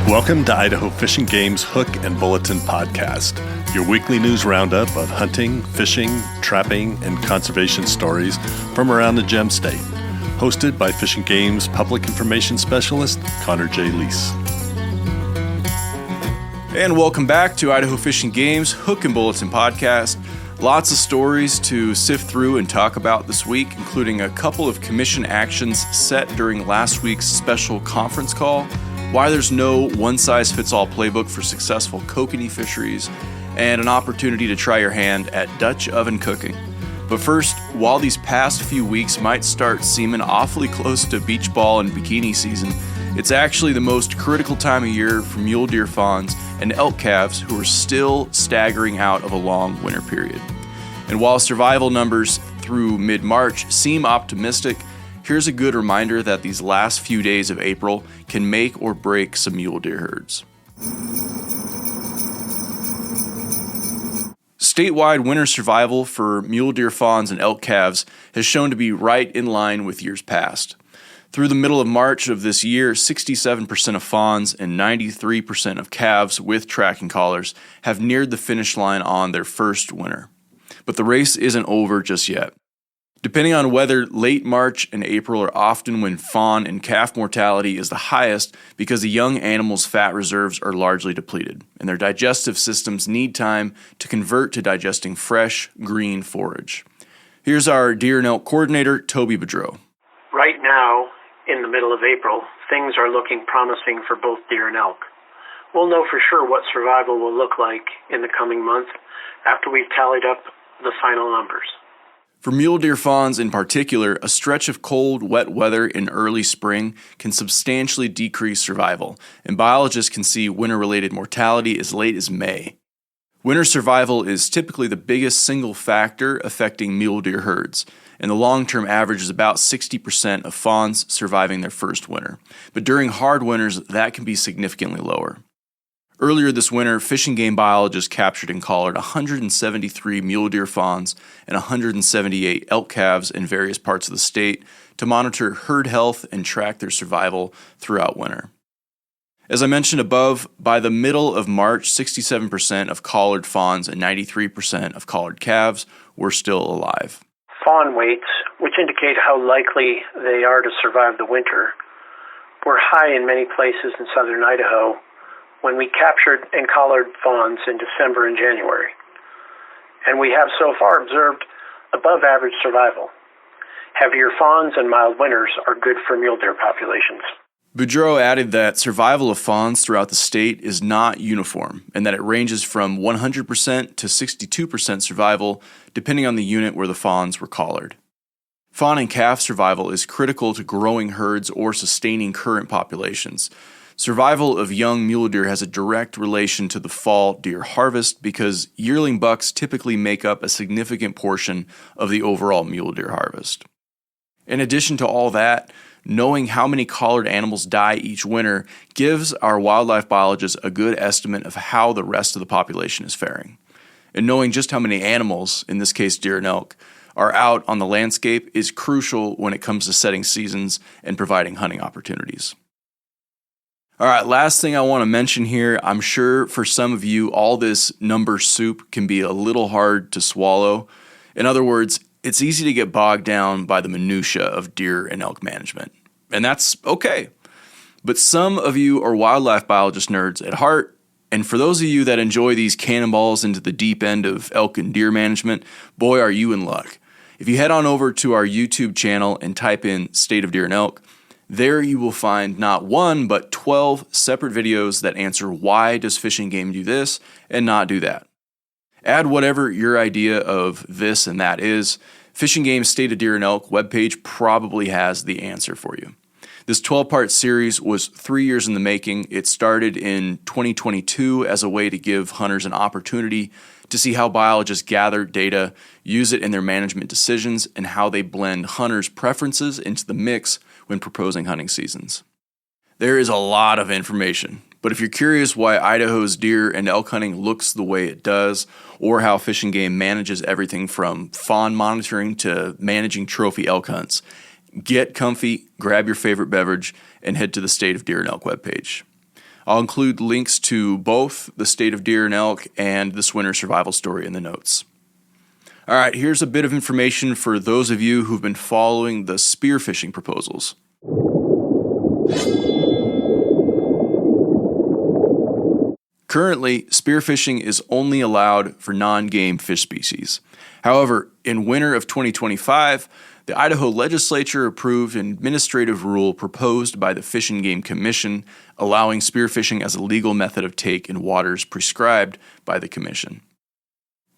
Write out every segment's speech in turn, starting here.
Welcome to Idaho Fish and Game's Hook and Bulletin podcast, your weekly news roundup of hunting, fishing, trapping, and conservation stories from around the Gem State. Hosted by Fish and Game's Public Information Specialist, Connor J. Lease. And welcome back to Idaho Fish and Game's Hook and Bulletin podcast. Lots of stories to sift through and talk about this week, including a couple of commission actions set during last week's special conference call, why there's no one-size-fits-all playbook for successful kokanee fisheries, and an opportunity to try your hand at Dutch oven cooking. But first, while these past few weeks might start seeming awfully close to beach ball and bikini season, it's actually the most critical time of year for mule deer fawns and elk calves who are still staggering out of a long winter period. And while survival numbers through mid-March seem optimistic, here's a good reminder that these last few days of April can make or break some mule deer herds. Statewide winter survival for mule deer fawns and elk calves has shown to be right in line with years past. Through the middle of March of this year, 67% of fawns and 93% of calves with tracking collars have neared the finish line on their first winter. But the race isn't over just yet. Depending on weather, late March and April are often when fawn and calf mortality is the highest because the young animals' fat reserves are largely depleted, and their digestive systems need time to convert to digesting fresh, green forage. Here's our deer and elk coordinator, Toby Bedreau. Right now, in the middle of April, things are looking promising for both deer and elk. We'll know for sure what survival will look like in the coming month after we've tallied up the final numbers. For mule deer fawns in particular, a stretch of cold, wet weather in early spring can substantially decrease survival, and biologists can see winter-related mortality as late as May. Winter survival is typically the biggest single factor affecting mule deer herds, and the long-term average is about 60% of fawns surviving their first winter. But during hard winters, that can be significantly lower. Earlier this winter, Fish and Game biologists captured and collared 173 mule deer fawns and 178 elk calves in various parts of the state to monitor herd health and track their survival throughout winter. As I mentioned above, by the middle of March, 67% of collared fawns and 93% of collared calves were still alive. Fawn weights, which indicate how likely they are to survive the winter, were high in many places in southern Idaho when we captured and collared fawns in December and January. And we have so far observed above average survival. Heavier fawns and mild winters are good for mule deer populations. Boudreau added that survival of fawns throughout the state is not uniform and that it ranges from 100% to 62% survival depending on the unit where the fawns were collared. Fawn and calf survival is critical to growing herds or sustaining current populations. Survival of young mule deer has a direct relation to the fall deer harvest because yearling bucks typically make up a significant portion of the overall mule deer harvest. In addition to all that, knowing how many collared animals die each winter gives our wildlife biologists a good estimate of how the rest of the population is faring. And knowing just how many animals, in this case deer and elk, are out on the landscape is crucial when it comes to setting seasons and providing hunting opportunities. All right, last thing I want to mention here, I'm sure for some of you, all this number soup can be a little hard to swallow. In other words, it's easy to get bogged down by the minutia of deer and elk management. And that's okay. But some of you are wildlife biologist nerds at heart, and for those of you that enjoy these cannonballs into the deep end of elk and deer management, boy, are you in luck. If you head on over to our YouTube channel and type in State of Deer and Elk, there you will find not one, but 12 separate videos that answer why does Fish and Game do this and not do that. Add whatever your idea of this and that is. Fish and Game's State of Deer and Elk webpage probably has the answer for you. This 12-part series was 3 years in the making. It started in 2022 as a way to give hunters an opportunity to see how biologists gather data, use it in their management decisions, and how they blend hunters' preferences into the mix when proposing hunting seasons. There is a lot of information, but if you're curious why Idaho's deer and elk hunting looks the way it does, or how Fish and Game manages everything from fawn monitoring to managing trophy elk hunts, get comfy, grab your favorite beverage, and head to the State of Deer and Elk webpage. I'll include links to both the state of deer and elk and this winter survival story in the notes. All right, here's a bit of information for those of you who've been following the spearfishing proposals. Currently, spearfishing is only allowed for non-game fish species. However, in winter of 2025, the Idaho legislature approved an administrative rule proposed by the Fish and Game Commission, allowing spearfishing as a legal method of take in waters prescribed by the commission.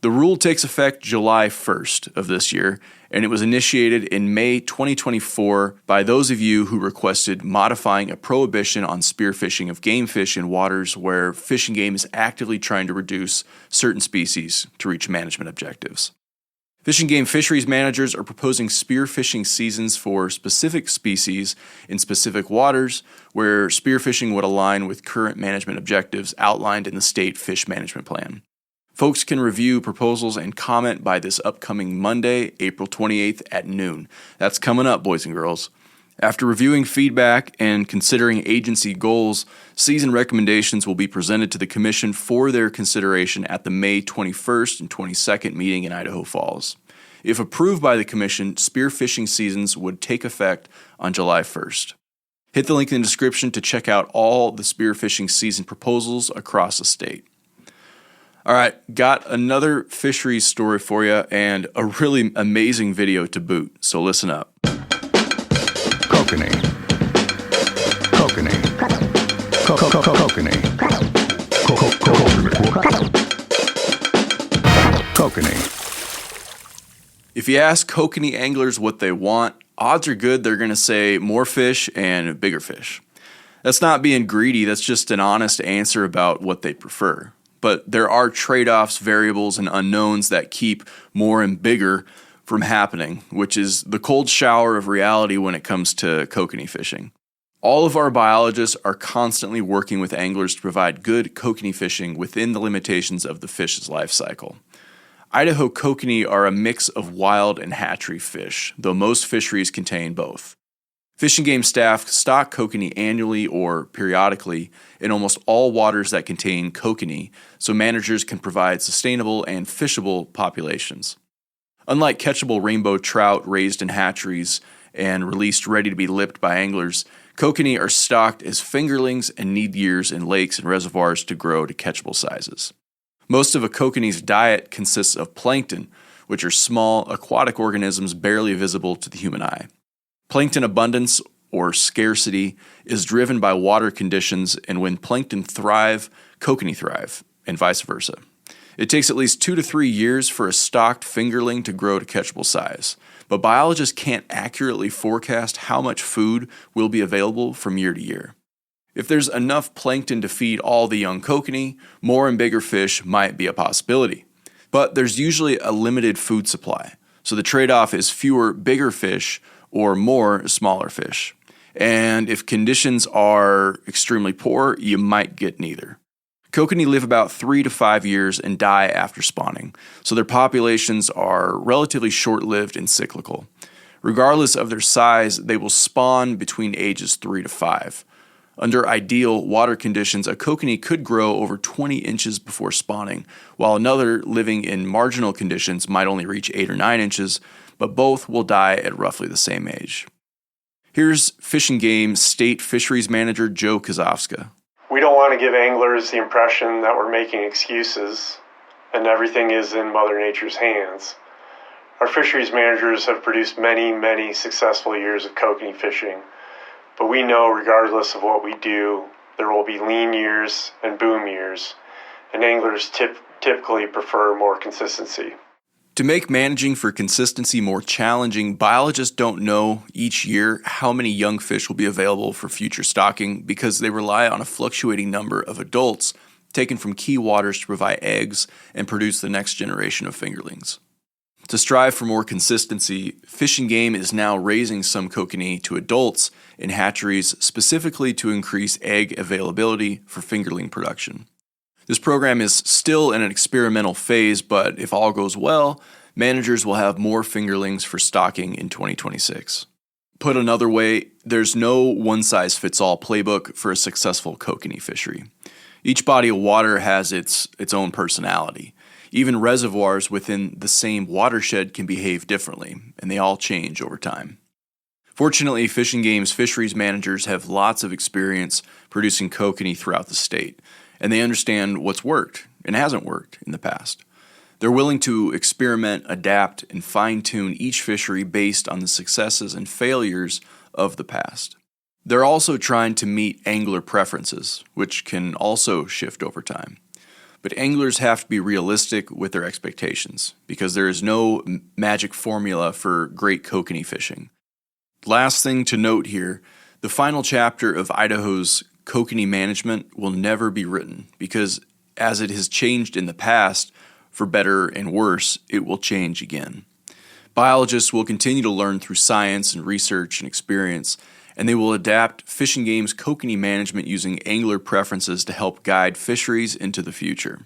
The rule takes effect July 1st of this year, and it was initiated in May 2024 by those of you who requested modifying a prohibition on spearfishing of game fish in waters where Fish and Game is actively trying to reduce certain species to reach management objectives. Fish and Game fisheries managers are proposing spearfishing seasons for specific species in specific waters where spearfishing would align with current management objectives outlined in the state fish management plan. Folks can review proposals and comment by this upcoming Monday, April 28th at noon. That's coming up, boys and girls. After reviewing feedback and considering agency goals, season recommendations will be presented to the Commission for their consideration at the May 21st and 22nd meeting in Idaho Falls. If approved by the Commission, spearfishing seasons would take effect on July 1st. Hit the link in the description to check out all the spearfishing season proposals across the state. All right, got another fisheries story for you and a really amazing video to boot, so listen up. Kokanee. Kokanee. Kokanee. Kokanee. If you ask kokanee anglers what they want, odds are good they're going to say more fish and bigger fish. That's not being greedy, that's just an honest answer about what they prefer. But there are trade-offs, variables, and unknowns that keep more and bigger from happening, which is the cold shower of reality when it comes to kokanee fishing. All of our biologists are constantly working with anglers to provide good kokanee fishing within the limitations of the fish's life cycle. Idaho kokanee are a mix of wild and hatchery fish, though most fisheries contain both. Fish and Game staff stock kokanee annually or periodically in almost all waters that contain kokanee, so managers can provide sustainable and fishable populations. Unlike catchable rainbow trout raised in hatcheries and released ready to be lipped by anglers, kokanee are stocked as fingerlings and need years in lakes and reservoirs to grow to catchable sizes. Most of a kokanee's diet consists of plankton, which are small aquatic organisms barely visible to the human eye. Plankton abundance, or scarcity, is driven by water conditions, and when plankton thrive, kokanee thrive, and vice versa. It takes at least 2 to 3 years for a stocked fingerling to grow to catchable size, but biologists can't accurately forecast how much food will be available from year to year. If there's enough plankton to feed all the young kokanee, more and bigger fish might be a possibility. But there's usually a limited food supply, so the trade-off is fewer bigger fish or more smaller fish. And if conditions are extremely poor, you might get neither. Kokanee live about 3 to 5 years and die after spawning, so their populations are relatively short-lived and cyclical. Regardless of their size, they will spawn between ages 3 to 5. Under ideal water conditions, a kokanee could grow over 20 inches before spawning, while another living in marginal conditions might only reach 8 or 9 inches, but both will die at roughly the same age. Here's Fish and Game State Fisheries Manager Joe Kozowska. We don't want to give anglers the impression that we're making excuses and everything is in Mother Nature's hands. Our fisheries managers have produced many successful years of kokanee fishing, but we know regardless of what we do, there will be lean years and boom years, and anglers typically prefer more consistency. To make managing for consistency more challenging, biologists don't know each year how many young fish will be available for future stocking because they rely on a fluctuating number of adults taken from key waters to provide eggs and produce the next generation of fingerlings. To strive for more consistency, Fish and Game is now raising some kokanee to adults in hatcheries specifically to increase egg availability for fingerling production. This program is still in an experimental phase, but if all goes well, managers will have more fingerlings for stocking in 2026. Put another way, there's no one-size-fits-all playbook for a successful kokanee fishery. Each body of water has its own personality. Even reservoirs within the same watershed can behave differently, and they all change over time. Fortunately, Fish and Game's fisheries managers have lots of experience producing kokanee throughout the state, and they understand what's worked and hasn't worked in the past. They're willing to experiment, adapt, and fine-tune each fishery based on the successes and failures of the past. They're also trying to meet angler preferences, which can also shift over time. But anglers have to be realistic with their expectations, because there is no magic formula for great kokanee fishing. Last thing to note here, the final chapter of Idaho's Kokanee Management will never be written, because as it has changed in the past, for better and worse, it will change again. Biologists will continue to learn through science and research and experience, and they will adapt Fish and Game's kokanee management using angler preferences to help guide fisheries into the future.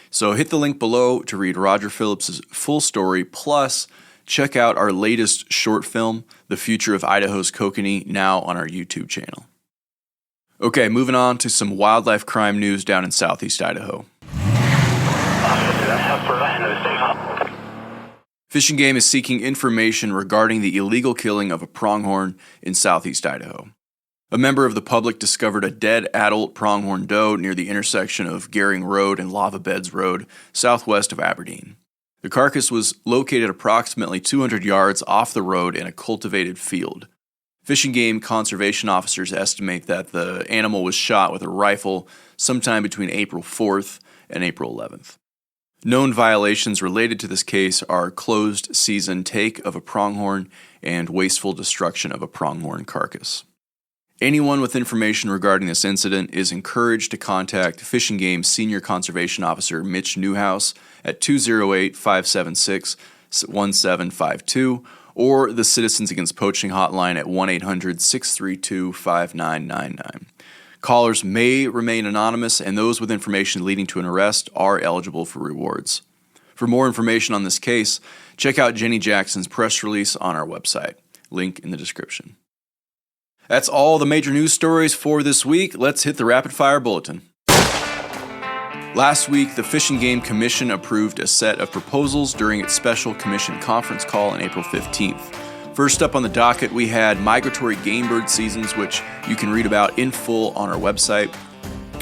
So hit the link below to read Roger Phillips's full story, plus check out our latest short film, The Future of Idaho's Kokanee, now on our YouTube channel. Okay, moving on to some wildlife crime news down in southeast Idaho. Fish and Game is seeking information regarding the illegal killing of a pronghorn in southeast Idaho. A member of the public discovered a dead adult pronghorn doe near the intersection of Gehring Road and Lava Beds Road, southwest of Aberdeen. The carcass was located approximately 200 yards off the road in a cultivated field. Fish and Game conservation officers estimate that the animal was shot with a rifle sometime between April 4th and April 11th. Known violations related to this case are closed season take of a pronghorn and wasteful destruction of a pronghorn carcass. Anyone with information regarding this incident is encouraged to contact Fish and Game Senior Conservation Officer Mitch Newhouse at 208-576-1752 or the Citizens Against Poaching hotline at 1-800-632-5999. Callers may remain anonymous, and those with information leading to an arrest are eligible for rewards. For more information on this case, check out Jenny Jackson's press release on our website. Link in the description. That's all the major news stories for this week. Let's hit the rapid-fire bulletin. Last week, the Fish and Game Commission approved a set of proposals during its special commission conference call on April 15th. First up on the docket, we had migratory game bird seasons, which you can read about in full on our website.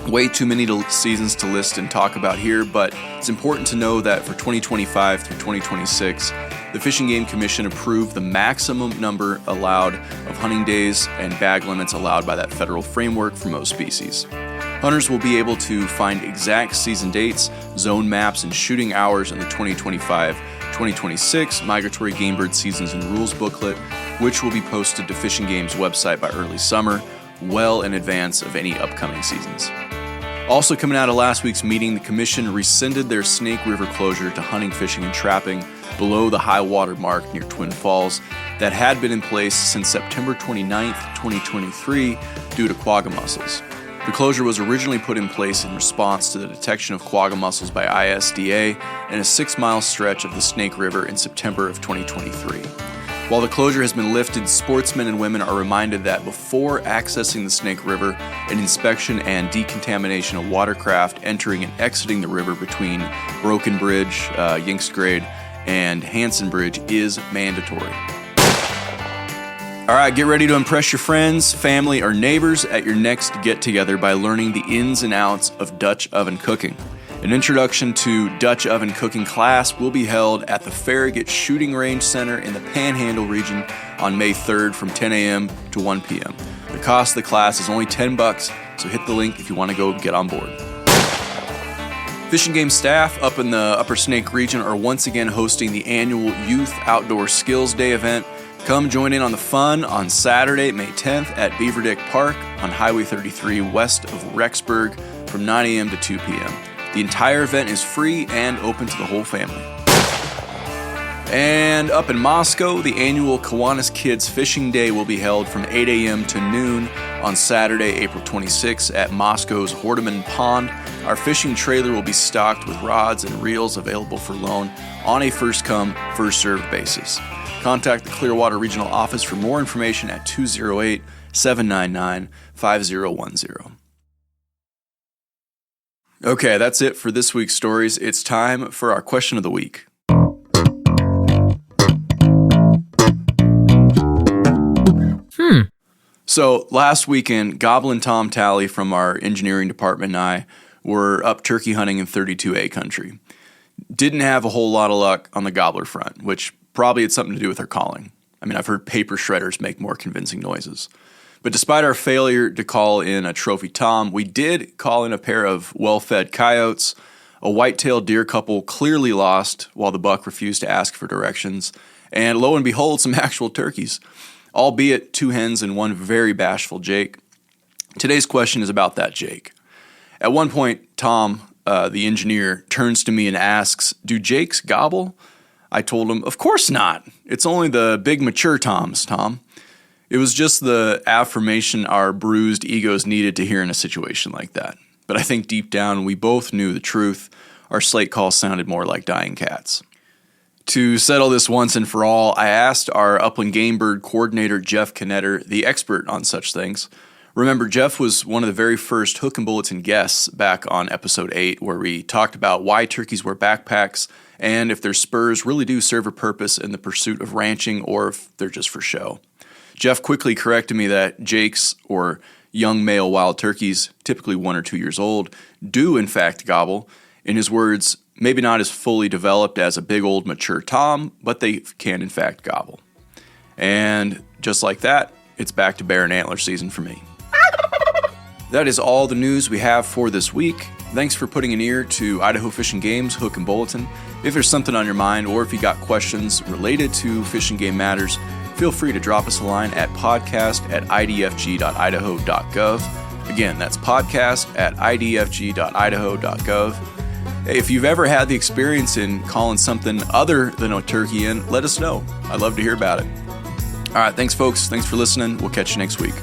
Way too many seasons to list and talk about here, but it's important to know that for 2025 through 2026, the Fish and Game Commission approved the maximum number allowed of hunting days and bag limits allowed by that federal framework for most species. Hunters will be able to find exact season dates, zone maps, and shooting hours in the 2025-2026 Migratory Game Bird Seasons and Rules booklet, which will be posted to Fish and Game's website by early summer, well in advance of any upcoming seasons. Also coming out of last week's meeting, the Commission rescinded their Snake River closure to hunting, fishing, and trapping below the high water mark near Twin Falls that had been in place since September 29th, 2023 due to quagga mussels. The closure was originally put in place in response to the detection of quagga mussels by ISDA in a 6-mile stretch of the Snake River in September of 2023. While the closure has been lifted, sportsmen and women are reminded that before accessing the Snake River, an inspection and decontamination of watercraft entering and exiting the river between Broken Bridge, Yinksgrade, and Hanson Bridge is mandatory. All right, get ready to impress your friends, family, or neighbors at your next get-together by learning the ins and outs of Dutch oven cooking. An introduction to Dutch oven cooking class will be held at the Farragut Shooting Range Center in the Panhandle region on May 3rd from 10 a.m. to 1 p.m. The cost of the class is only $10, so hit the link if you want to go get on board. Fish and Game staff up in the Upper Snake region are once again hosting the annual Youth Outdoor Skills Day event. Come join in on the fun on Saturday, May 10th at Beaverdick Park on Highway 33 west of Rexburg from 9 a.m. to 2 p.m. The entire event is free and open to the whole family. And up in Moscow, the annual Kiwanis Kids Fishing Day will be held from 8 a.m. to noon on Saturday, April 26th at Moscow's Hordeman Pond. Our fishing trailer will be stocked with rods and reels available for loan on a first-come, first-served basis. Contact the Clearwater Regional Office for more information at 208-799-5010. Okay, that's it for this week's stories. It's time for our question of the week. So last weekend, Gobble and Tom Talley from our engineering department and I were up turkey hunting in 32A country. Didn't have a whole lot of luck on the gobbler front, which probably had something to do with our calling. I mean, I've heard paper shredders make more convincing noises. But despite our failure to call in a trophy tom, we did call in a pair of well-fed coyotes, a white-tailed deer couple clearly lost while the buck refused to ask for directions, and lo and behold, some actual turkeys, albeit 2 hens and 1 very bashful Jake. Today's question is about that Jake. At one point, Tom, the engineer, turns to me and asks, "Do Jakes gobble?" I told him, "Of course not. It's only the big mature toms, Tom." It was just the affirmation our bruised egos needed to hear in a situation like that. But I think deep down, we both knew the truth. Our slate call sounded more like dying cats. To settle this once and for all, I asked our upland game bird coordinator, Jeff Knetter, the expert on such things. Remember, Jeff was one of the very first Hook and Bulletin guests back on episode 8, where we talked about why turkeys wear backpacks and if their spurs really do serve a purpose in the pursuit of ranching or if they're just for show. Jeff quickly corrected me that Jakes, or young male wild turkeys, typically 1 or 2 years old, do in fact gobble. In his words, maybe not as fully developed as a big old mature tom, but they can in fact gobble. And just like that, it's back to bear and antler season for me. That is all the news we have for this week. Thanks for putting an ear to Idaho Fish and Game's Hook and Bulletin. If there's something on your mind or if you got questions related to fish and game matters, feel free to drop us a line at podcast@idfg.idaho.gov. Again, that's podcast@idfg.idaho.gov. If you've ever had the experience in calling something other than a turkey in, let us know. I'd love to hear about it. All right, thanks, folks. Thanks for listening. We'll catch you next week.